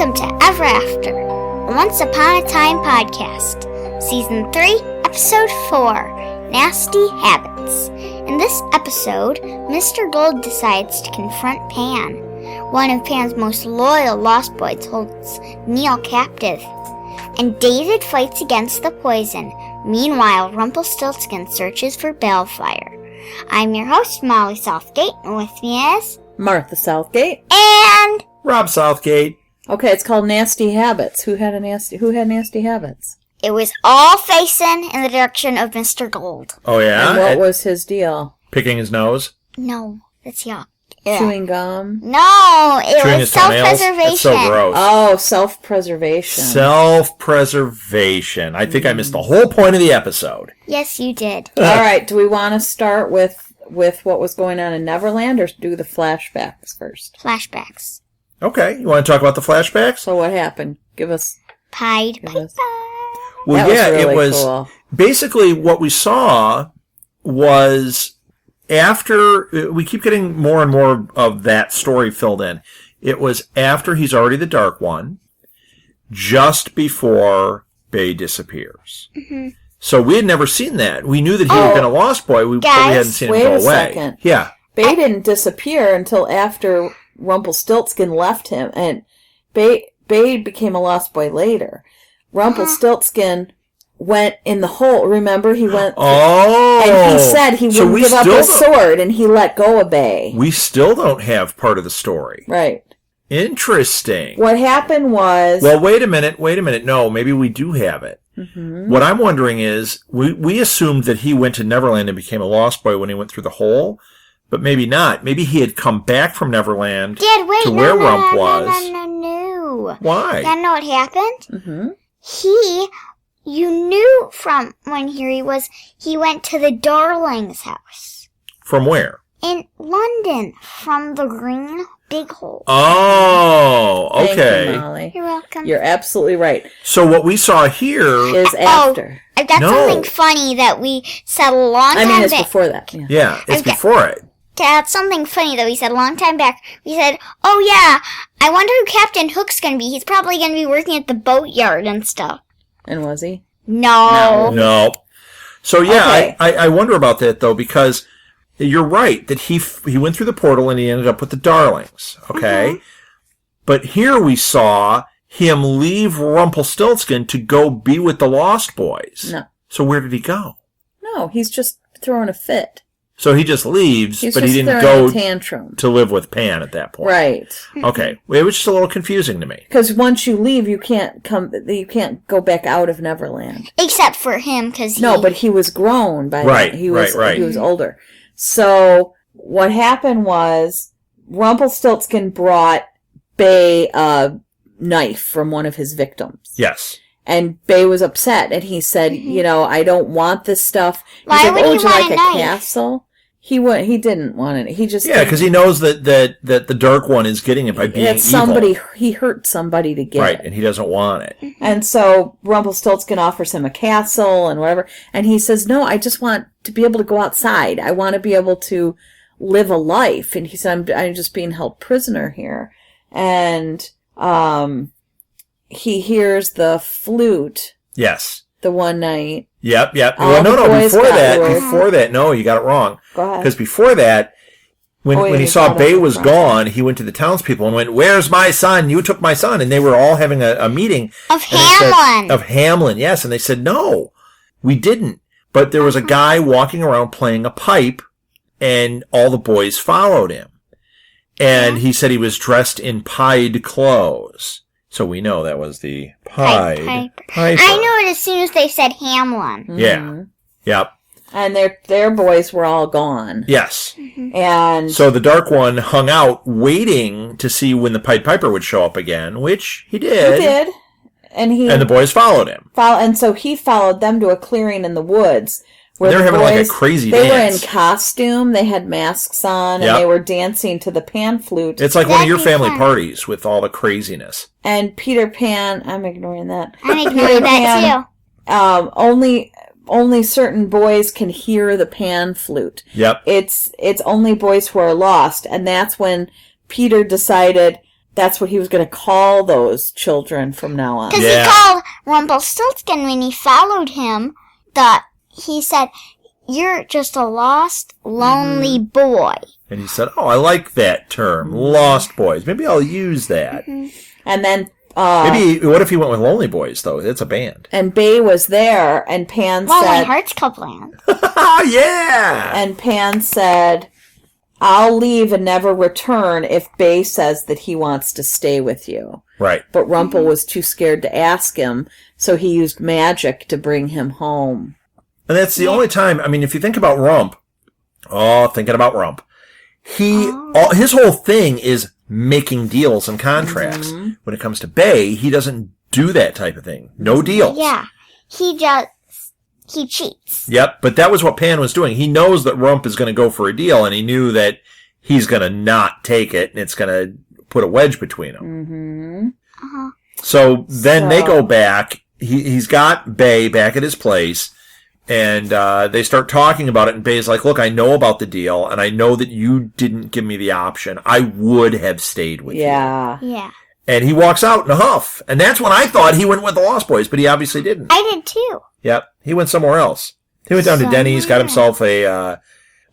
Welcome to Ever After, a Once Upon a Time podcast, Season 3, Episode 4, Nasty Habits. In this episode, Mr. Gold decides to confront Pan. One of Pan's most loyal Lost Boys holds Neil captive, and David fights against the poison. Meanwhile, Rumpelstiltskin searches for Balefire. I'm your host, Molly Southgate, and with me is Martha Southgate and Rob Southgate. Okay, it's called Nasty Habits. Who had nasty habits? it was all facing in the direction of Mr. Gold. Oh, yeah? And what was his deal? Picking his nose? No, that's yuck. Chewing gum? No, it Chewing was his toenails? self-preservation. That's so gross. Oh, self-preservation. Self-preservation. I think I missed the whole point of the episode. Yes, you did. All right, do we want to start with what was going on in Neverland or do the flashbacks first? Flashbacks. Okay, you want to talk about the flashbacks? So what happened? Give us... Pied Give Piper. us- Well, That yeah, was really it was... cool. Basically, what we saw was after... We keep getting more and more of that story filled in. It was after he's already the Dark One, just before Bay disappears. Mm-hmm. So we had never seen that. We knew that he had been a Lost Boy, but we hadn't seen him wait go a away. second. Yeah. Bay didn't disappear until after Rumpelstiltskin left him, and Bay became a Lost Boy later. Rumpelstiltskin went in the hole. Remember, he went... Oh! And he said he wouldn't give up his sword, and he let go of Bay. We still don't have part of the story. Right. Interesting. What happened was... Well, wait a minute. No, maybe we do have it. Mm-hmm. What I'm wondering is, we assumed that he went to Neverland and became a Lost Boy when he went through the hole, but maybe not. Maybe he had come back from Neverland Dad, wait, to where Rump no. was. Why? You know what happened? Mm-hmm. You knew from when he went to the Darling's house. From where? In London, from the green big hole. Oh, Thank okay. you, Molly. You're welcome. You're absolutely right. So what we saw here... Is after. I've got something funny that we said a long time back. It's before that. Yeah. Yeah, it's before it. That's something funny that we said a long time back. We said, oh yeah, I wonder who Captain Hook's going to be. He's probably going to be working at the boatyard and stuff. And was he? No. So yeah, Okay. I wonder about that though, because you're right that he went through the portal and he ended up with the Darlings. Okay, but here we saw him leave Rumpelstiltskin to go be with the Lost Boys. No. So where did he go? No, he's just throwing a fit. So he just leaves, He's but just he didn't throwing go a tantrum. to live with Pan at that point. Right. Okay, it was just a little confusing to me. Because once you leave, you can't go back out of Neverland. Except for him, because No, but he was grown by Right, then. He was, right. He was older. So what happened was Rumpelstiltskin brought Bay a knife from one of his victims. Yes. And Bay was upset, and he said, I don't want this stuff. Why said, would he would you want like a a knife? castle? He didn't want it. He just Yeah, because he knows that the Dark One is getting it by being evil. He hurt somebody to get Right, it. and he doesn't want it. And so Rumpelstiltskin offers him a castle and whatever. And he says, no, I just want to be able to go outside. I want to be able to live a life. And he said, I'm just being held prisoner here. And he hears the flute Yes. the one night. Yep. All Well, the boys before got that, no, you got it wrong. Go ahead. Because before that, when he saw Bay was gone, he went to the townspeople and went, "Where's my son? You took my son." And they were all having a meeting. Of And they said- Hamlin. Of Hamlin, yes. And they said, "No, we didn't." But there was a guy walking around playing a pipe, and all the boys followed him. And he said he was dressed in pied clothes. So we know that was the Pied Piper. I knew it as soon as they said Hamlin. Yeah. Yep. And their boys were all gone. Yes. And So the Dark One hung out waiting to see when the Pied Piper would show up again, which he did. he did. And And the boys followed him. And so he followed them to a clearing in the woods. Where They were the having like a boys- crazy They dance. were in costume. They had masks on, and Yep. they were dancing to the pan flute. It's like one of That'd your be family fun. parties with all the craziness. And Peter Pan, I'm ignoring that. I'm ignoring that too. Only certain boys can hear the pan flute. Yep. It's only boys who are lost, and that's when Peter decided, that's what he was going to call those children from now on. Because he called Rumpelstiltskin when he followed him, he said, "You're just a lost, lonely boy." And he said, "Oh, I like that term, lost boys. Maybe I'll use that." And then... maybe, what if he went with Lonely Boys, though? It's a band. And Bay was there, and Pan Lonely said... Hearts Club Land. Oh, yeah! And Pan said, "I'll leave and never return if Bay says that he wants to stay with you." Right. But Rumpel was too scared to ask him, so he used magic to bring him home. And that's the only time, I mean, if you think about Rump, thinking about Rump, his whole thing is making deals and contracts. When it comes to Bay, he doesn't do that type of thing. No deals. Yeah. He cheats. Yep, but that was what Pan was doing. He knows that Rump is going to go for a deal, and he knew that he's going to not take it, and it's going to put a wedge between them. So then they go back. He's got Bay back at his place, and they start talking about it, and Bay's like, "Look, I know about the deal, and I know that you didn't give me the option. I would have stayed with you." Yeah. And he walks out in a huff, and that's when I thought he went with the Lost Boys, but he obviously didn't. I did too. Yep, he went somewhere else. He went down to Denny's, got himself a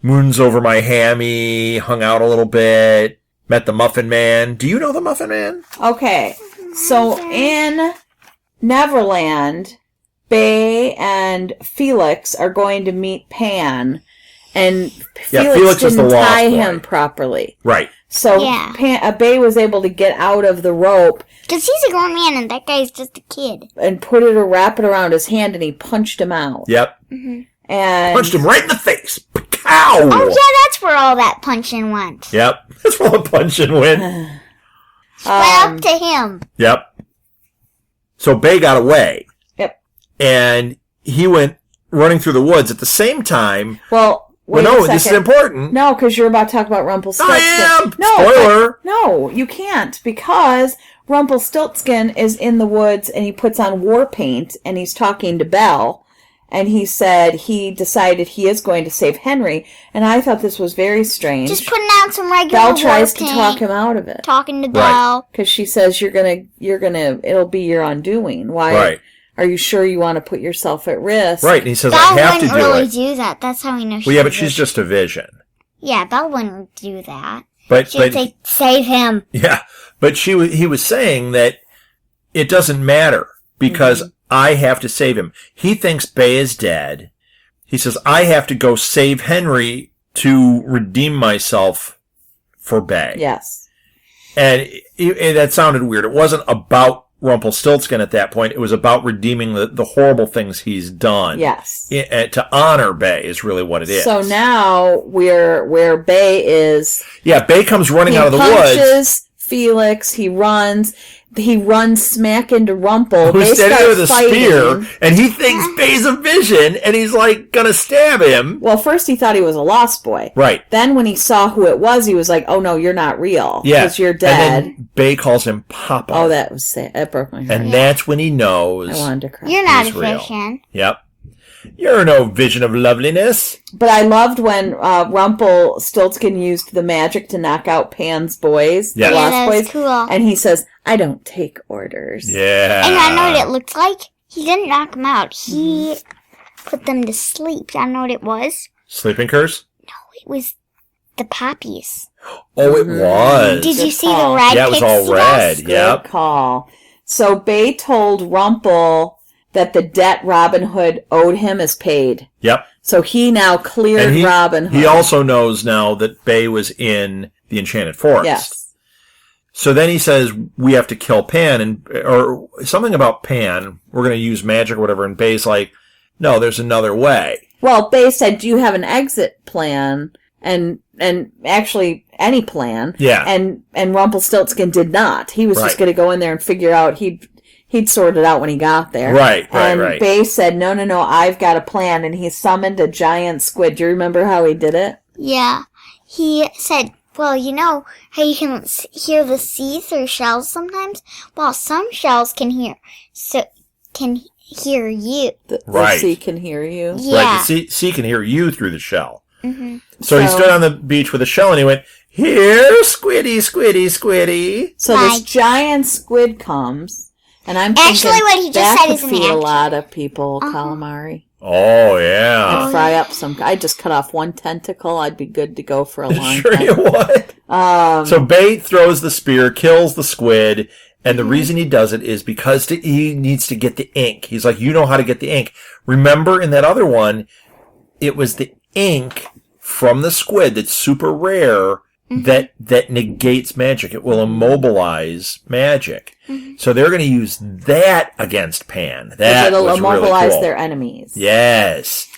Moons Over My Hammy, hung out a little bit, met the Muffin Man. Do you know the Muffin Man? Okay, so in Neverland, Bay and Felix are going to meet Pan, and Felix is the didn't lost tie boy. him properly. Right. So Yeah. Bay was able to get out of the rope Because he's a grown man and that guy's just a kid. and wrap it around his hand, and he punched him out. Yep. And Punched him right in the face. Pow! Oh, yeah, that's where all that punching went. Yep. That's where the punching went. Right up to him. Yep. So Bay got away. Yep. And he went running through the woods at the same time. Well, wait a no, second. this is important. No, because you're about to talk about Rumpelstiltskin. I am! No, Spoiler! no, you can't, because Rumpelstiltskin is in the woods and he puts on war paint and he's talking to Belle, and he said he decided he is going to save Henry, and I thought this was very strange. Just putting on some regular Belle tries to war talk paint, him out of it talking to Belle. because she says you're gonna, it'll be your undoing. Why? Right. Are you sure you want to put yourself at risk? Right, and he says, Belle I have to wouldn't do really it. do that. That's how we know Well, yeah, but she's just a vision. Yeah, Belle wouldn't do that. But She'd say, save him. yeah, but he was saying that it doesn't matter because I have to save him. He thinks Bay is dead. He says, I have to go save Henry to redeem myself for Bay. Yes. And that sounded weird. It wasn't about Rumpelstiltskin at that point. It was about redeeming the horrible things he's done. Yes. To honor Bay is really what it is. So now we're where Bay is. Yeah, Bay comes running out of the He woods. punches Felix. He runs smack into Rumpel. Who's They standing start there with a fighting. spear, and he thinks Bay's a vision, and he's like gonna stab him. Well, first he thought he was a lost boy. Right. Then when he saw who it was, he was like, "Oh no, you're not real. Yeah. Because you're dead." And then Bay calls him Papa. Oh, that was sad. That broke my heart. And that's when he knows. I wanted to cry. You're not He's a real. vision. Yep. You're no vision of loveliness. But I loved when Rumpelstiltskin used the magic to knock out Pan's boys, Yeah. the Yeah, lost that was boys, cool. and he says, "I don't take orders." Yeah. And I know what it looked like. He didn't knock them out. He put them to sleep. I know what it was. Sleeping curse? It was the poppies. Oh, it was. Did you Good see call. the red Yeah, it was pixie all red. dust? Yep. Good call. So Bay told Rumpel that the debt Robin Hood owed him is paid. Yep. So he now cleared And Robin Hood. he also knows now that Bay was in the Enchanted Forest. Yes. So then he says, we have to kill Pan, or something about Pan. We're going to use magic or whatever. And Bay's like, no, there's another way. Well, Bay said, "Do you have an exit plan?" And actually any plan. Yeah. And Rumpelstiltskin did not. He was Right. just going to go in there and figure out he'd sort it out when he got there. Right. And Bay said, no, I've got a plan. And he summoned a giant squid. Do you remember how he did it? Yeah. He said, well, you know how you can hear the sea through shells sometimes? Well, some shells can hear you. The Right. sea can hear you. Yeah. Right. The sea can hear you through the shell. Mm-hmm. So he stood on the beach with a shell, and Here, squiddy, squiddy, squiddy. So this giant squid comes, and I'm Actually, thinking what he just that said could is an feed a actor. lot of people calamari. Oh, yeah. I'd fry up some. I'd just cut off one tentacle. I'd be good to go for a long Sure time. you would. So Bay throws the spear, kills the squid, and the reason he does it is because he needs to get the ink. He's like, you know how to get the ink. Remember in that other one, it was the ink from the squid that's super rare that negates magic. It will immobilize magic. So they're going to use that against Pan. That it'll was immobilize really cool. their enemies. Yes.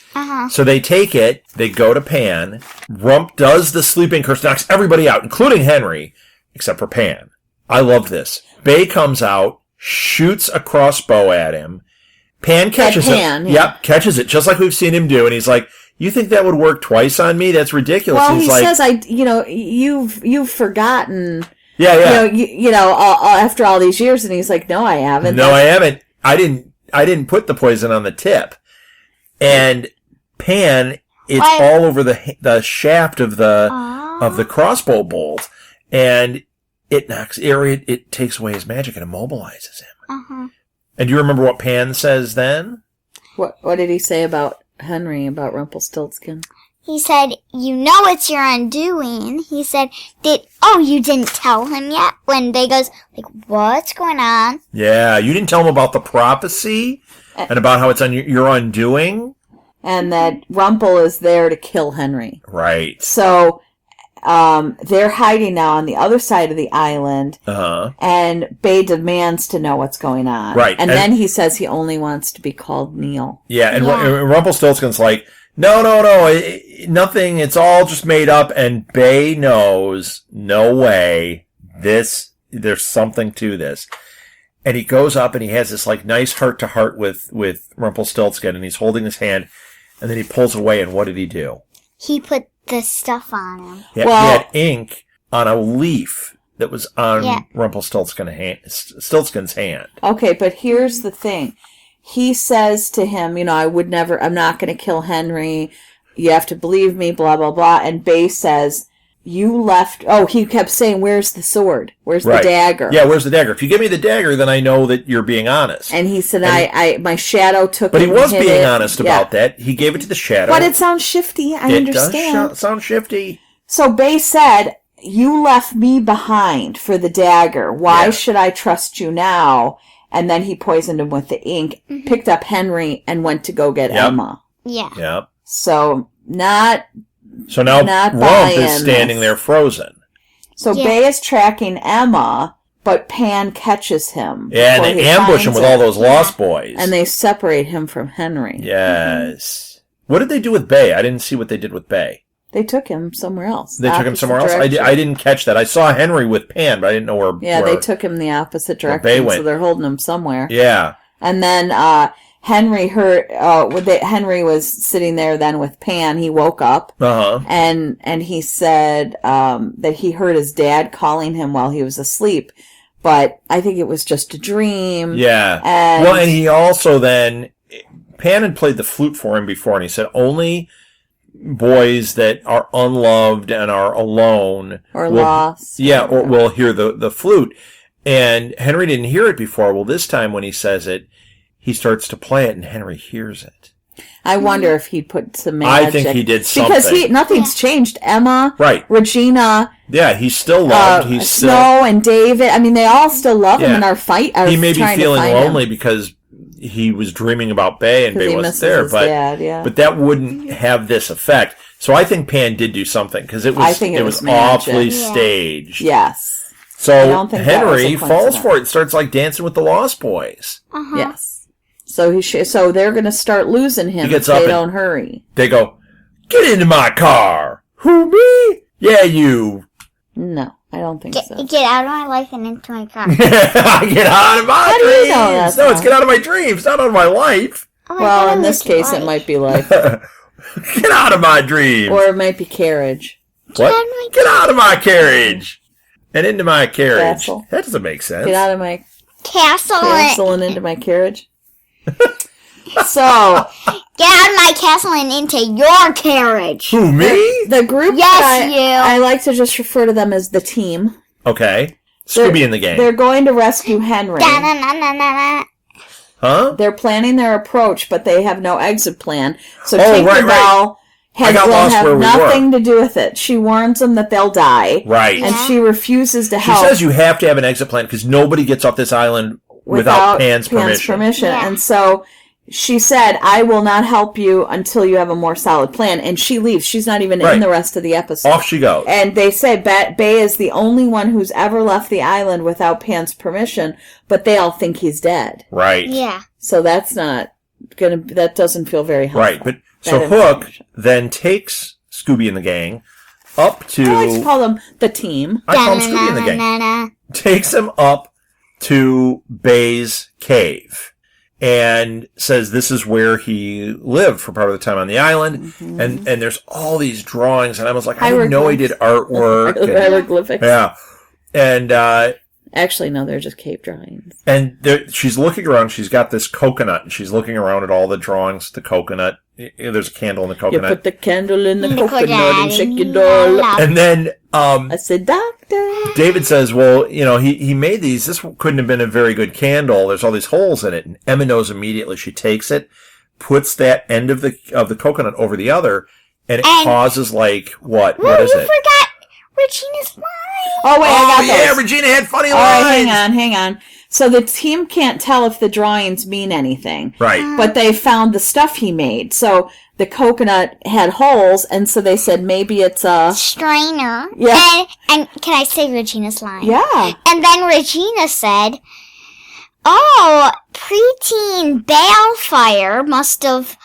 So they take it, they go to Pan. Rump does the sleeping curse, knocks everybody out, including Henry, except for Pan. I love this. Bay comes out, shoots a crossbow at him. Pan catches it. Yeah. Yep, catches it, just like we've seen him do. And he's like, you think that would work twice on me? That's ridiculous. Well, he's he like, says, you've forgotten. Yeah. After all these years, and he's like, no, I haven't. No, I haven't. I didn't put the poison on the tip. And Pan, it's all over the shaft of the crossbow bolt, and it takes away his magic and immobilizes him. And do you remember what Pan says then? What did he say about Henry, about Rumpelstiltskin? He said, you know it's your undoing. He said, you didn't tell him yet? When Bay goes, like, what's going on? Yeah, you didn't tell him about the prophecy and about how it's your undoing? And that Rumpel is there to kill Henry. Right. So they're hiding now on the other side of the island, and Bay demands to know what's going on. Right. And then he says he only wants to be called Neil. Yeah, and Rumpelstiltskin's like, no, nothing, it's all just made up, and Bay knows, no way, there's something to this. And he goes up and he has this like nice heart-to-heart with Rumpelstiltskin, and he's holding his hand, and then he pulls away, and what did he do? He put the stuff on him. Yeah, he had ink on a leaf that was on Rumpelstiltskin's hand. Okay, but here's the thing. He says to him, I'm not going to kill Henry. You have to believe me, blah, blah, blah. And Bay says, he kept saying, where's the sword? Where's the dagger? Yeah, where's the dagger? If you give me the dagger, then I know that you're being honest. And he said, my shadow took it. But he was being honest about that. He gave it to the shadow. But it sounds shifty. I understand. It does sound shifty. So Bay said, you left me behind for the dagger. Why should I trust you now? And then he poisoned him with the ink, picked up Henry, and went to go get Emma. Yeah. Yep. So now Rump is standing there frozen. So Bay is tracking Emma, but Pan catches him. Yeah, and they ambush him with all those Lost Boys. And they separate him from Henry. Yes. What did they do with Bay? I didn't see what they did with Bay. They took him somewhere else. They took him somewhere else? I didn't catch that. I saw Henry with Pan, but I didn't know where... Yeah, they took him the opposite direction, Bay went. So they're holding him somewhere. Yeah. And then Henry Henry was sitting there then with Pan. He woke up, and he said that he heard his dad calling him while he was asleep, but I think it was just a dream. Yeah. And he also then... Pan had played the flute for him before, and he said only... boys that are unloved and are alone lost. Yeah, or will hear the flute. And Henry didn't hear it before. Well, this time when he says it, he starts to play it and Henry hears it. I wonder if he put some magic. I think he did something. Because nothing's changed. Emma, Regina. Yeah, he's still loved. Snow and David. I mean, they all still love him and are he may be feeling lonely because he was dreaming about Bay and Bay wasn't there, but that wouldn't have this effect. So I think Pan did do something because it was awfully staged. Yes. So Henry falls for it and starts like dancing with the Lost Boys. Yes. So they're going to start losing him if they don't hurry. They go, "Get into my car." Who, me? Yeah, you. No. I don't think so. Get out of my life and into my car. Get out of my dreams. No, it's get out of my dreams, not out of my life. Well, in this case, it might be life. Get out of my dreams. Or it might be carriage. What? Get out of my carriage. And into my carriage. Castle. That doesn't make sense. Get out of my castle and into my carriage. So Get out of my castle and into your carriage. Who, me? The group Yes, you. I like to just refer to them as the team. Okay. Scooby and the gang. They're going to rescue Henry. Da-na-na-na-na-na. Huh? They're planning their approach, but they have no exit plan. So Oh, right. Tinkerbell I got will lost have where we nothing to do with it. She warns them that they'll die. Right. And she refuses to She help. says you have to have an exit plan because nobody gets off this island without Pan's permission. Yeah. And so she said, I will not help you until you have a more solid plan. And she leaves. She's not even in the rest of the episode. Off she goes. And they say Bay is the only one who's ever left the island without Pan's permission, but they all think he's dead. Right. Yeah. So that's not that doesn't feel very helpful. Right. But so Hook then takes Scooby and the gang up to... I like to call them the team. I call them Scooby and the gang. Da-na-na-na-na. Takes him up to Bay's cave and says this is where he lived for part of the time on the island. Mm-hmm. And there's all these drawings, and I was like, I didn't know he did artwork. Hieroglyphics. Yeah. And actually, no, they're just cave drawings. And she's looking around. She's got this coconut, and she's looking around at all the drawings. The coconut. There's a candle in the coconut. You put the candle in the coconut and shake it all up. And then I said, Doctor. David says, well, he made these. This couldn't have been a very good candle. There's all these holes in it. And Emma knows immediately. She takes it, puts that end of the coconut over the other, and it causes like what? What is it? You forgot Regina's line. Oh, wait, I got those. Yeah, Regina had funny lines. All right, hang on. So the team can't tell if the drawings mean anything. Right. But they found the stuff he made. So the coconut had holes, and so they said maybe it's a... strainer. Yeah. And can I say Regina's line? Yeah. And then Regina said, oh, preteen Balefire must have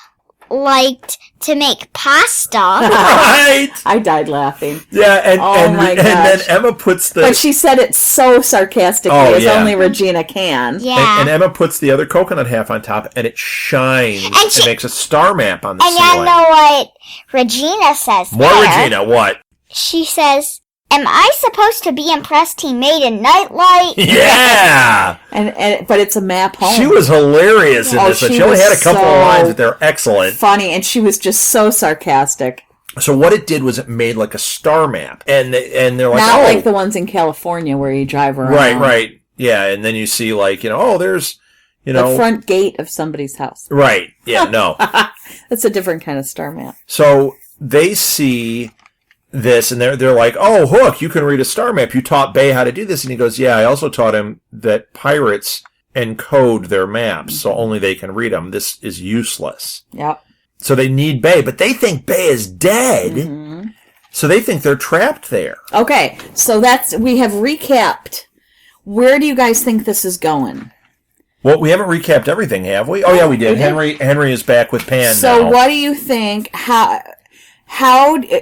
liked to make pasta. Right. I died laughing. Yeah, and then gosh. Emma puts the... But she said it so sarcastically as only Regina can. Yeah. And Emma puts the other coconut half on top, and it shines. And makes a star map on the ceiling. And you know what Regina says More there? Regina, what? She says, am I supposed to be impressed he made a nightlight? Yeah! But it's a map home. She was hilarious in this. She only had a couple of lines, but they're excellent. Funny, and she was just so sarcastic. So what it did was it made like a star map. And they're like, not like the ones in California where you drive around. Right. Yeah, and then you see like, there's, the front gate of somebody's house. Right. Yeah, no. That's a different kind of star map. So they see this, and they're like, oh, Hook, you can read a star map. You taught Bay how to do this. And he goes, yeah, I also taught him that pirates encode their maps, so only they can read them. This is useless. Yep. So they need Bay, but they think Bay is dead. Mm-hmm. So they think they're trapped there. Okay, so we have recapped. Where do you guys think this is going? Well, we haven't recapped everything, have we? Oh, yeah, we did. Henry is back with Pan now. So what do you think? How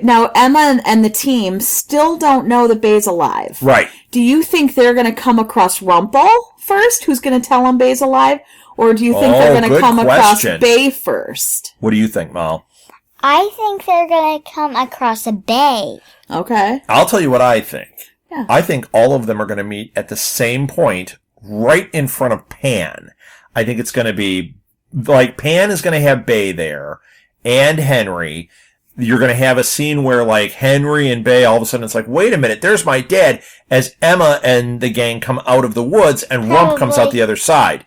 now Emma and the team still don't know that Bay's alive. Right. Do you think they're going to come across Rumple first, who's going to tell them Bay's alive? Or do you think they're going to come across Bay first? What do you think, Mal? I think they're going to come across a bay. Okay. I'll tell you what I think. Yeah. I think all of them are going to meet at the same point right in front of Pan. I think it's going to be like Pan is going to have Bay there and Henry. You're going to have a scene where like Henry and Bay, all of a sudden it's like, wait a minute, there's my dad, as Emma and the gang come out of the woods and Rump comes out the other side.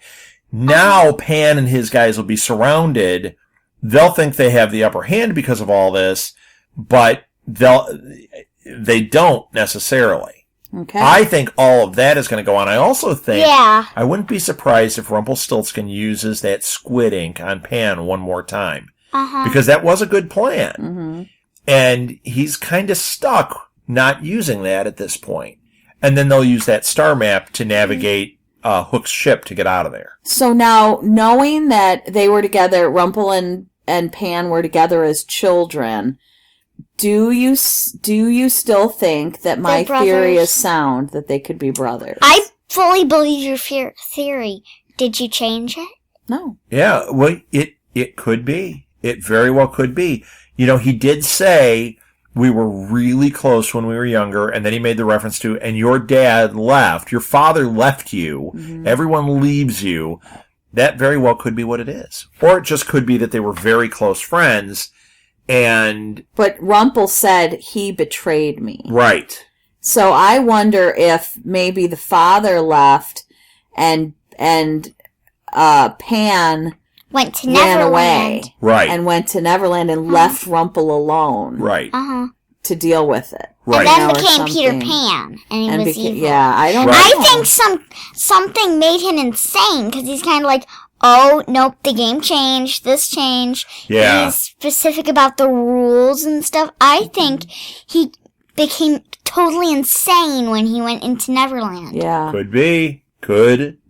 Now Pan and his guys will be surrounded. They'll think they have the upper hand because of all this, but they don't necessarily. Okay. I think all of that is going to go on. I also think Yeah. I wouldn't be surprised if Rumpelstiltskin uses that squid ink on Pan one more time. Because that was a good plan. Mm-hmm. And he's kind of stuck not using that at this point. And then they'll use that star map to navigate Hook's ship to get out of there. So now, knowing that they were together, Rumple and Pan were together as children, do you still think that my theory is sound, that they could be brothers? I fully believe your theory. Did you change it? No. Yeah, well, it could be. It very well could be. He did say we were really close when we were younger, and then he made the reference to, and your dad left. Your father left you. Mm-hmm. Everyone leaves you. That very well could be what it is. Or it just could be that they were very close friends and... But Rumpel said he betrayed me. Right. So I wonder if maybe the father left and Pan went to ran away. Neverland. Right. And went to Neverland and left Rumpel alone. Right. To deal with it. Right. And then became Peter Pan. And he was evil. Yeah, I don't know. I think something made him insane, because he's kind of like, oh, nope, the game changed, this changed. Yeah. He's specific about the rules and stuff. I think he became totally insane when he went into Neverland. Yeah. Could be.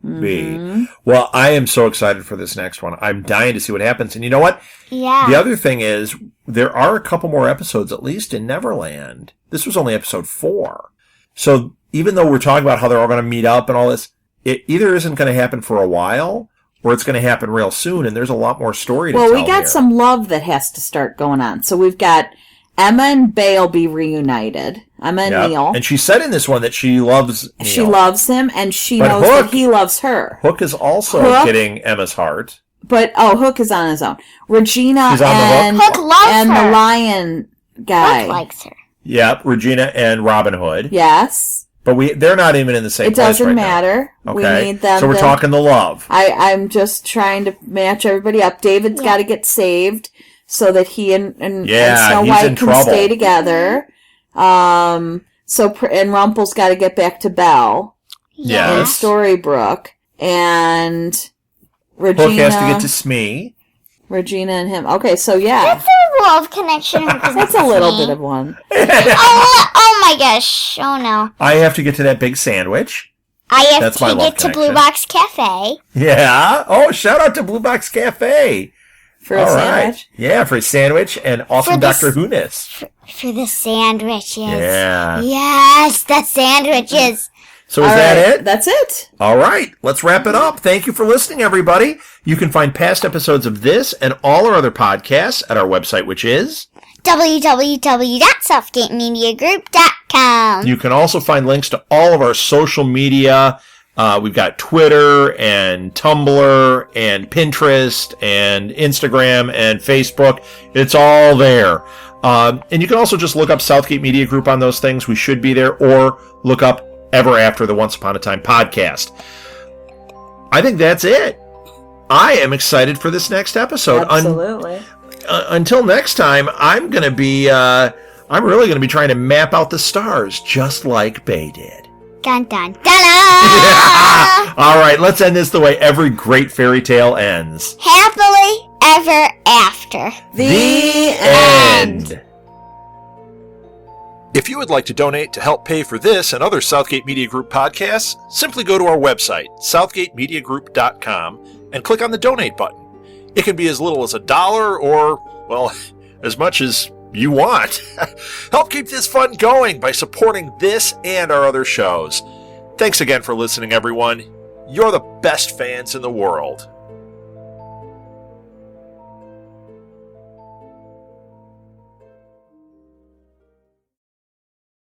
Be. Well, I am so excited for this next one. I'm dying to see what happens. And you know what? Yeah. The other thing is, there are a couple more episodes, at least in Neverland. This was only episode 4. So even though we're talking about how they're all going to meet up and all this, it either isn't going to happen for a while, or it's going to happen real soon, and there's a lot more story to tell. Well, we got some love that has to start going on. So we've got Emma and Bale be reunited. Emma and Neil. And she said in this one that she loves Neil. She loves him, and she knows Hook, that he loves her. Hook is also getting Emma's heart. But, Hook is on his own. Regina She's on and, the Hook loves and her. the lion guy. Hook likes her. Yep, Regina and Robin Hood. Yes. But they're not even in the same It place doesn't right matter. now. We Okay. need them. So we're talking the love. I'm just trying to match everybody up. David's got to get saved so that he and Snow White can stay together. And Rumpel's got to get back to Belle. Yeah. And Storybrooke. And Regina. Hook has to get to Smee. Regina and him. Okay, so yeah. That's a love connection. That's a little bit of one. Oh my gosh. Oh no. I have to get to that big sandwich. I have That's my to love get to connection. Blue Box Cafe. Yeah. Oh, shout out to Blue Box Cafe. For a sandwich? Yeah, for a sandwich and awesome Dr. Who-ness. For the sandwiches. Yeah. Yes, the sandwiches. So is that it? That's it. All right, let's wrap it up. Thank you for listening, everybody. You can find past episodes of this and all our other podcasts at our website, which is www.southgatemediagroup.com. You can also find links to all of our social media. We've got Twitter and Tumblr and Pinterest and Instagram and Facebook. It's all there. And you can also just look up Southgate Media Group on those things. We should be there. Or look up Ever After the Once Upon a Time podcast. I think that's it. I am excited for this next episode. Absolutely. Until next time, I'm really going to be trying to map out the stars just like Bay did. Dun dun dun. All right, let's end this the way every great fairy tale ends. Happily ever after. The end. If you would like to donate to help pay for this and other Southgate Media Group podcasts, simply go to our website, southgatemediagroup.com, and click on the donate button. It can be as little as $1 or, well, as much as you want. Help keep this fun going by supporting this and our other shows. Thanks again for listening, everyone. You're the best fans in the world.